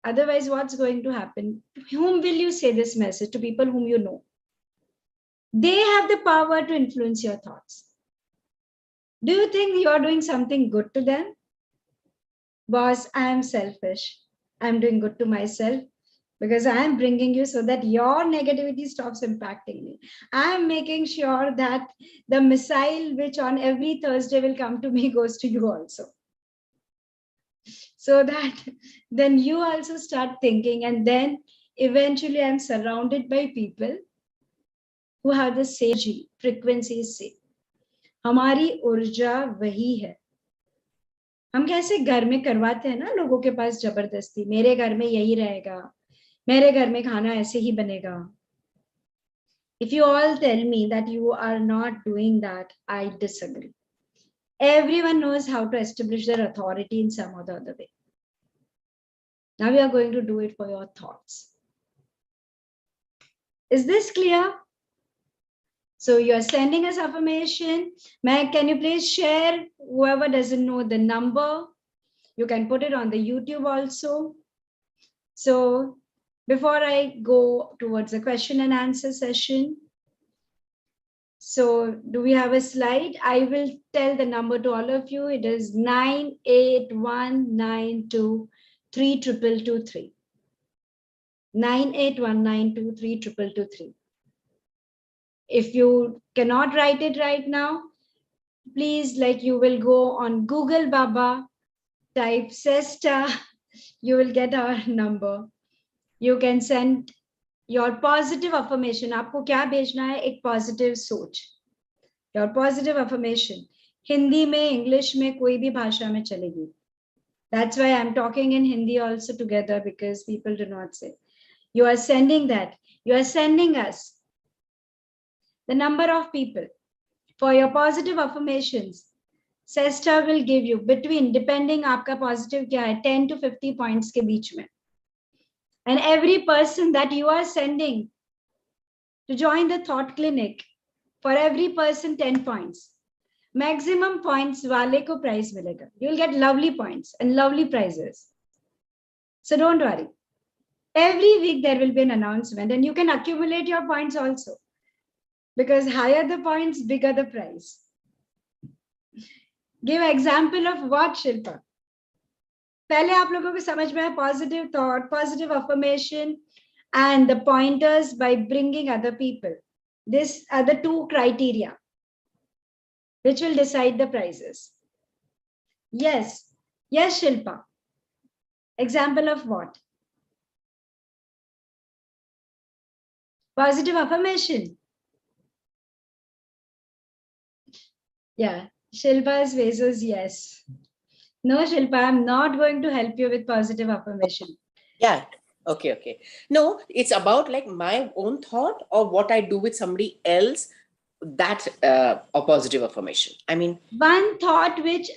Otherwise, what's going to happen? To whom will you say this message? To people whom you know. They have the power to influence your thoughts. Do you think you are doing something good to them? Boss, I am selfish. I'm doing good to myself because I am bringing you so that your negativity stops impacting me. I am making sure that the missile which on every Thursday will come to me goes to you also. So that then you also start thinking, and then eventually I'm surrounded by people who have the same frequencies से हमारी ऊर्जा वही है. हम कैसे घर में करवाते हैं ना लोगों के पास जबरदस्ती, मेरे घर में यही रहेगा, मेरे घर में खाना ऐसे ही बनेगा. If you all tell me that you are not doing that, I disagree. Everyone knows how to establish their authority in some or the other way. Now we are going to do it for your thoughts. Is this clear? So you're sending us affirmation. Can you please share, whoever doesn't know the number, you can put it on the YouTube also. So before I go towards the question and answer session, so do we have a slide? I will tell the number to all of you. It is 9819232223. 9819232223. If you cannot write it right now, please, like, you will go on Google Baba, type Cesta, you will get our number. You can send your positive affirmation. आपको क्या भेजना है? एक positive सोच. Your positive affirmation. Hindi में, English में, कोई भी भाषा में चलेगी. That's why I'm talking in Hindi also together, because people do not say. You are sending that. You are sending us the number of people for your positive affirmations. Cesta will give you between, depending आपका positive क्या है, 10 to 50 points के बीच में. And every person that you are sending to join the thought clinic, for every person 10 points. Maximum points वाले को prize मिलेगा. You'll get lovely points and lovely prizes. So don't worry. Every week there will be an announcement, and you can accumulate your points also. Because higher the points, bigger the prize. Give example of what, Shilpa? पहले आप लोगों को समझ में है positive thought, positive affirmation, and the pointers by bringing other people. These are the two criteria which will decide the prizes. Yes. Yes, Shilpa. Example of what? Positive affirmation. Yeah. Shilpa's face is yes. No, Shilpa, I'm not going to help you with positive affirmation. Yeah. Okay. No, it's about like my own thought or what I do with somebody else, that a positive affirmation. I mean, one thought which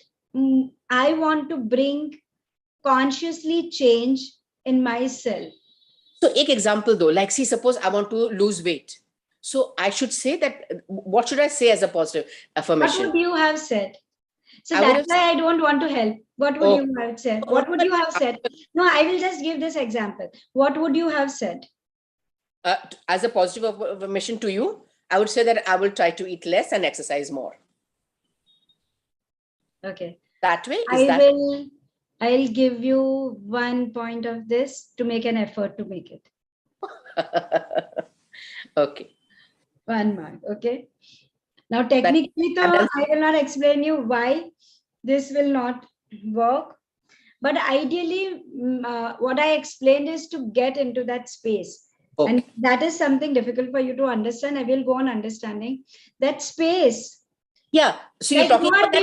I want to bring consciously change in myself. So, एक example though, like, see, suppose I want to lose weight. So I should say that, what should I say as a positive affirmation? What would you have said? So that's why I don't want to help. What would you have said? What would you have said? No, I will just give this example. What would you have said? As a positive affirmation to you, I would say that I will try to eat less and exercise more. Okay. That way, I'll give you 1 point of this to make an effort to make it. Okay. 1 mark. Okay. Now, technically, I will not explain you why this will not work. But ideally, what I explained is to get into that space. Okay. And that is something difficult for you to understand. I will go on understanding that space. Yeah. So you're talking about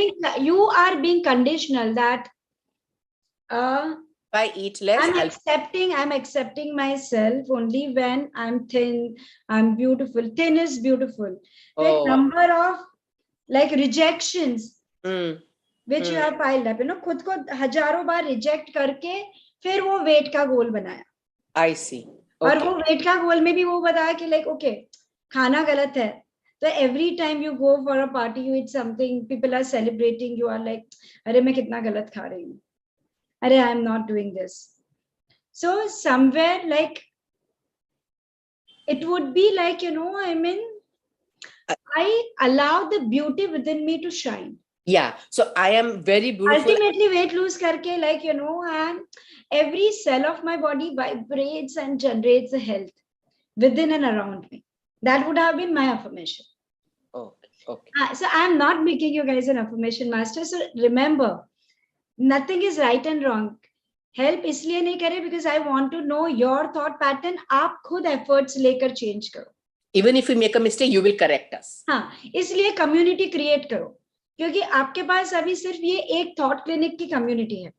you are being conditional that if I eat less, I'm accepting myself only when I'm thin, I'm beautiful. Thin is beautiful. The number of like rejections which you have piled up, खुद को हजारों बार reject करके फिर वो wait का गोल बनाया. I see. और Okay. वो वेट का गोल में भी वो बताया कि लाइक ओके खाना गलत है, तो every time you go for a party, you eat something, people are celebrating, you are like अरे मैं कितना गलत खा रही हूँ, अरे I am not doing this. So somewhere like it would be like, I mean, I allow the beauty within me to shine. Yeah, so I am very beautiful. Ultimately weight lose karke, like, and every cell of my body vibrates and generates the health within and around me. That would have been my affirmation. Okay. So I'm not making you guys an affirmation master. So remember, nothing is right and wrong. Help इसलिए नहीं करे because I want to know your thought pattern. आप खुद efforts लेकर change करो. Even if we make a mistake, you will correct us. हाँ, इसलिए community create करो, क्योंकि आपके पास अभी सिर्फ ये एक thought clinic की community है.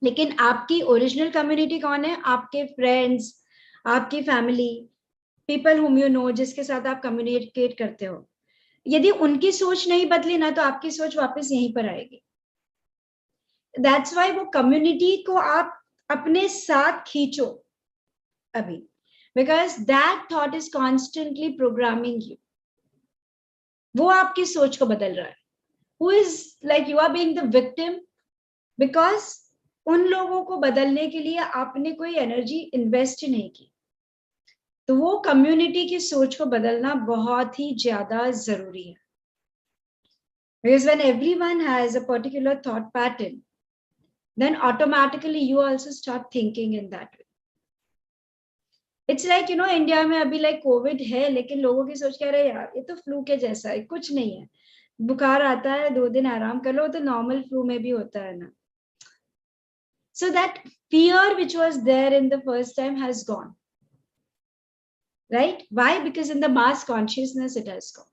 लेकिन आपकी ओरिजिनल कम्युनिटी कौन है? आपके फ्रेंड्स, आपकी family, people whom you know, जिसके साथ आप कम्युनिकेट करते हो. यदि उनकी सोच नहीं बदली ना, तो आपकी सोच वापस यहीं पर आएगी. That's why वो कम्युनिटी को आप अपने साथ खींचो अभी, because that thought is constantly programming you. वो आपकी सोच को बदल रहा है. Who is like you are being the victim because उन लोगों को बदलने के लिए आपने कोई एनर्जी इन्वेस्ट नहीं की. तो वो कम्युनिटी की सोच को बदलना बहुत ही ज्यादा जरूरी है. Because when everyone has a particular thought pattern, then automatically you also start thinking in that way. It's like, India में अभी लाइक कोविड है, लेकिन लोगों की सोच कह रहे यार ये तो फ्लू के जैसा है, कुछ नहीं है, बुखार आता है 2 दिन आराम कर लो, तो नॉर्मल फ्लू में भी होता है ना. So that fear which was there in the first time has gone. Right? Why? Because in the mass consciousness it has gone.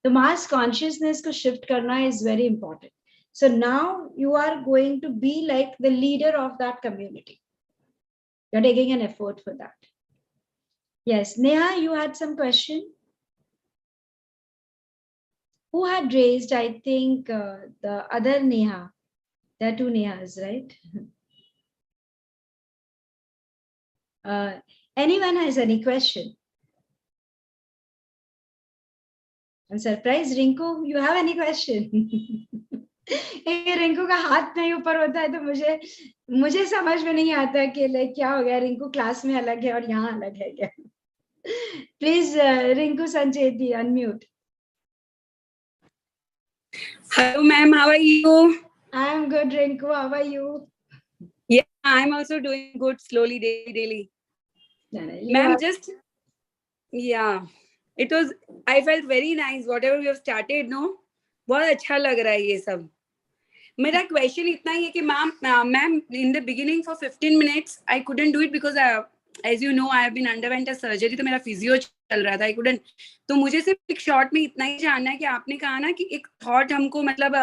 The mass consciousness को shift करना is very important. So now you are going to be like the leader of that community. You're taking an effort for that. Yes, Neha, you had some question? Who had raised, I think, the other Neha. There are 2 Nehas, right? Anyone has any question? I'm surprised, Rinku, you have any question? Rinku का हाथ नहीं ऊपर होता है तो मुझे समझ में नहीं आता कि लाइक क्या हो गया, रिंकू क्लास में अलग है और यहाँ अलग है क्या? Please Rinku Sancheti unmute. Hello ma'am, how are you? I am good, Rinku. How are you? Yeah, I'm also doing good slowly, daily. Ma'am, it was, I felt very nice. Whatever we have started, no? बहुत अच्छा लग रहा है ये सब. मेरा question इतना ही है कि ma'am in the beginning for 15 minutes I couldn't do it because as you know I have been underwent a surgery, तो मेरा फिजियो चल रहा था, I couldn't. तो मुझे सिर्फ एक शॉर्ट में इतना ही जानना है कि आपने कहा ना कि एक थॉट हमको मतलब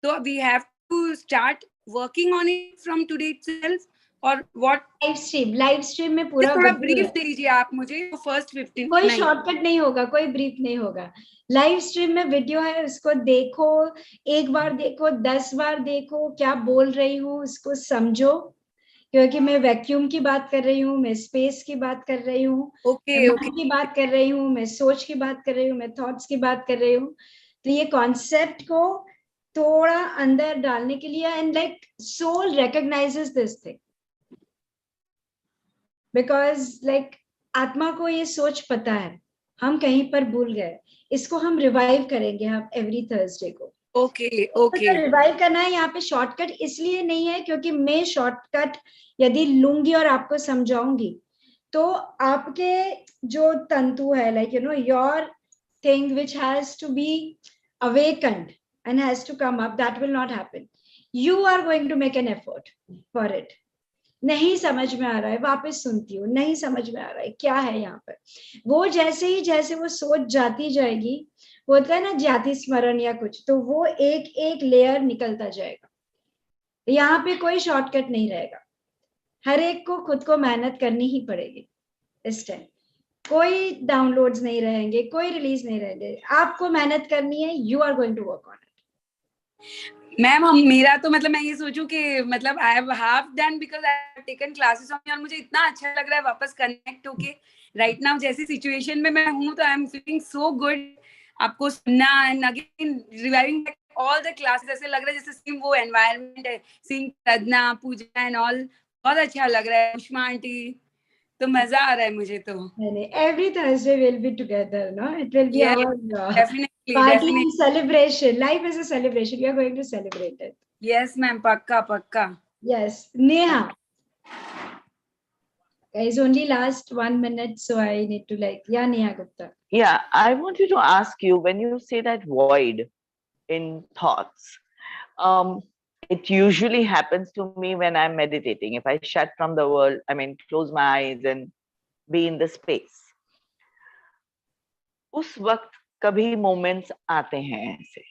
तो we have to start working on it from today itself और what? लाइव स्ट्रीम में पूरा थोड़ा ब्रीफ दीजिए आप मुझे. फर्स्ट 15 कोई शॉर्टकट नहीं होगा, कोई ब्रीफ नहीं होगा. लाइव स्ट्रीम में वीडियो है, उसको देखो, एक बार देखो, 10 बार देखो, क्या बोल रही हूँ उसको समझो, क्योंकि मैं वैक्यूम की बात कर रही हूँ, मैं स्पेस की बात कर रही हूँ, okay. की बात कर रही हूँ, मैं सोच की बात कर रही हूँ, मैं थॉट्स की बात कर रही हूँ. तो ये कॉन्सेप्ट को थोड़ा अंदर डालने के लिए, and like soul recognises this thing, because like आत्मा को ये सोच पता है, हम कहीं पर भूल गए, इसको हम रिवाइव करेंगे हम एवरी थर्सडे को. ओके. तो रिवाइव करना है. यहाँ पे शॉर्टकट इसलिए नहीं है क्योंकि मैं शॉर्टकट यदि लूंगी और आपको समझाऊंगी तो आपके जो तंतु है, like your thing which has to be awakened and has to come up, that will not happen. You are going to make an effort for it. नहीं समझ में आ रहा है, वापस सुनती हूँ, नहीं समझ में आ रहा है क्या है यहाँ पर. वो जैसे वो सोच जाती जाएगी, होता है ना जाति स्मरण या कुछ, तो वो एक एक लेयर निकलता जाएगा. यहाँ पे कोई शॉर्टकट नहीं रहेगा, हर एक को खुद को मेहनत करनी ही पड़ेगी इस टाइम. कोई डाउनलोड्स नहीं रहेंगे, कोई रिलीज नहीं रहेंगे, आपको मेहनत करनी है, you are going to work on it. Ma'am मेरा तो मतलब मैं ये सोचूं कि मतलब I have half done because I have taken classes on, और मुझे इतना अच्छा लग रहा है वापस कनेक्ट होके राइट नाउ जैसी सिचुएशन में मैं हूं, तो I am feeling so good आपको सुनना and again reviving all the classes. ऐसे लग रहा है जैसे सेम वो एनवायरनमेंट है, सिंह प्रज्ञा पूजा एंड ऑल, बहुत अच्छा लग रहा है। उष्मा आंटी, तो मजा आ रहा है मुझे तो। Every Thursday we'll be together, no? It will be Yes, our definitely, party definitely. and celebration. Life is a celebration. We are going to celebrate it. Yes, ma'am. Pakka, pakka. Yes. Neha. Guys, only last 1 minute, so I need to yeah, Neha Gupta. Yeah, I want you to ask you, when you say that void in thoughts, it usually happens to me when I'm meditating. If I shut from the world, I mean, close my eyes and be in the space. उस वक्त कभी moments आते हैं ऐसे,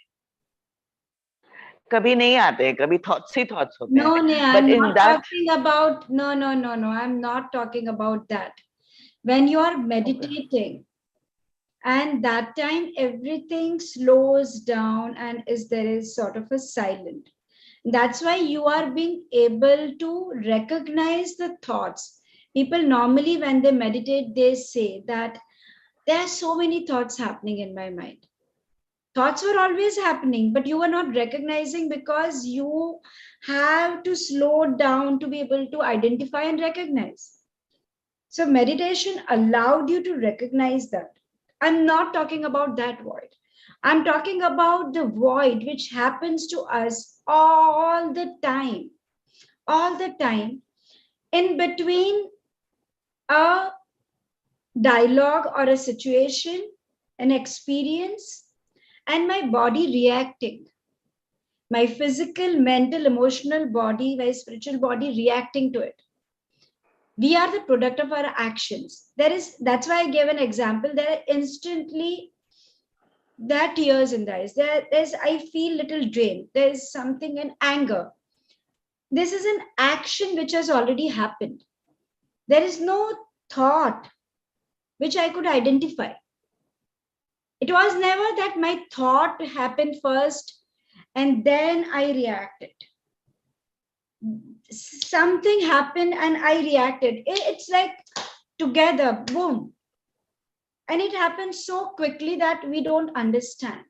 कभी नहीं आते, कभी thoughts ही thoughts होते हैं. No, Neha, But I'm in not that, talking about, no, I'm not talking about that. When you are meditating, and that time everything slows down and there is sort of a silent. That's why you are being able to recognize the thoughts. People normally, when they meditate, they say that there are so many thoughts happening in my mind. Thoughts were always happening, but you were not recognizing because you have to slow down to be able to identify and recognize. So meditation allowed you to recognize that. I'm not talking about that void. I'm talking about the void which happens to us all the time, in between a dialogue or a situation, an experience, and my body reacting. My physical, mental, emotional body, my spiritual body reacting to it. We are the product of our actions. That's why I gave an example. There instantly there are tears in the eyes. There's I feel little drained. There's something in anger. This is an action which has already happened. There is no thought which I could identify. It was never that my thought happened first and then I reacted. Something happened and I reacted. It's like together, boom. And it happens so quickly that we don't understand.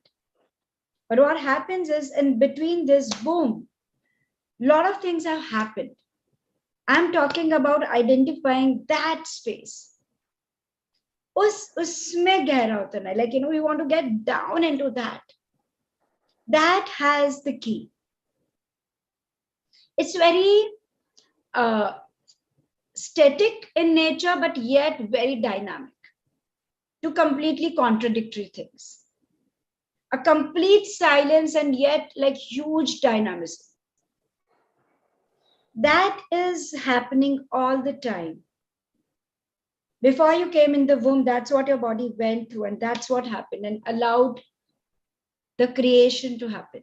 But what happens is in between this boom, a lot of things have happened. I'm talking about identifying that space. Usme gehra utarna, like, we want to get down into that. That has the key. It's very static in nature, but yet very dynamic. Two completely contradictory things. A complete silence and yet like huge dynamism. That is happening all the time. Before you came in the womb, that's what your body went through, and that's what happened and allowed the creation to happen.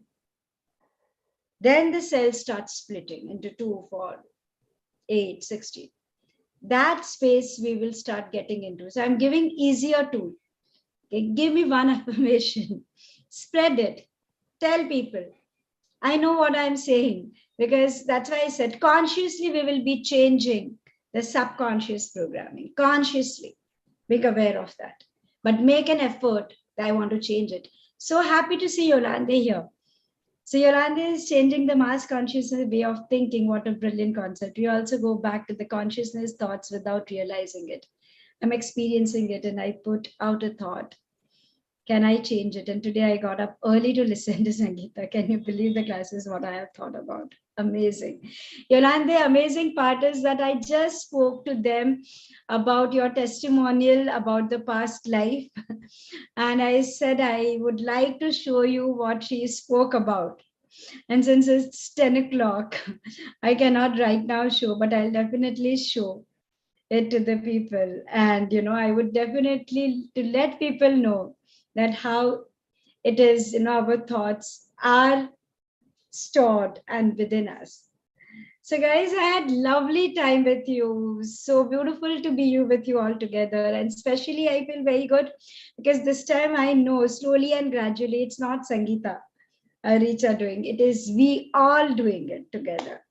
Then the cells start splitting into 2, 4, 8, 16. That space we will start getting into. So I'm giving easier tool. Okay, give me one affirmation, spread it, tell people. I know what I'm saying, because that's why I said consciously we will be changing the subconscious programming. Consciously, be aware of that. But make an effort that I want to change it. So happy to see Yolande here. So Yolande is changing the mass consciousness way of thinking. What a brilliant concept. We also go back to the consciousness thoughts without realizing it. I'm experiencing it and I put out a thought. Can I change it? And today I got up early to listen to Sangeeta. Can you believe the classes, what I have thought about? Amazing. Yolande, the amazing part is that I just spoke to them about your testimonial about the past life. And I said, I would like to show you what she spoke about. And since it's 10 o'clock, I cannot right now show, but I'll definitely show it to the people. And, I would definitely to let people know that how it is, our thoughts are stored and within us. So guys, I had lovely time with you. So beautiful to be you with you all together. And especially I feel very good because this time I know slowly and gradually it's not Sangeeta or Richa doing it, is we all doing it together.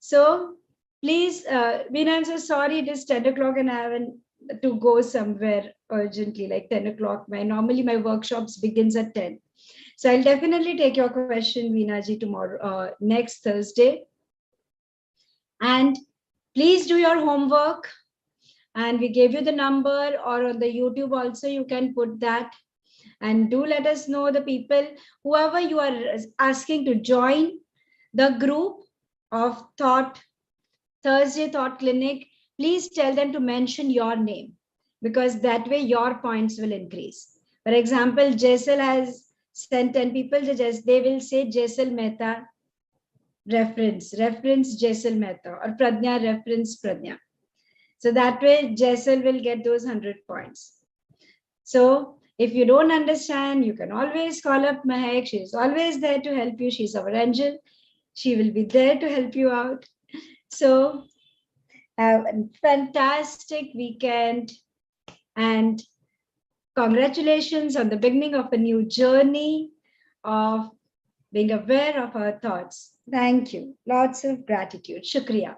So please, Veena, I'm so sorry it is 10 o'clock and I haven't to go somewhere urgently, like 10 o'clock. Normally my workshops begins at 10. So I'll definitely take your question, Veena ji, tomorrow, next Thursday. And please do your homework. And we gave you the number, or on the YouTube also, you can put that. And do let us know the people, whoever you are asking to join the group of Thursday Thought Clinic, please tell them to mention your name because that way your points will increase. For example, Jaisal has sent 10 people, they will say Jaisal Mehta reference Jaisal Mehta, or Pradnya reference Pradnya. So that way Jaisal will get those 100 points. So if you don't understand, you can always call up Mahek. She's always there to help you. She's our angel. She will be there to help you out. So have a fantastic weekend and congratulations on the beginning of a new journey of being aware of our thoughts. Thank you. Lots of gratitude. Shukriya.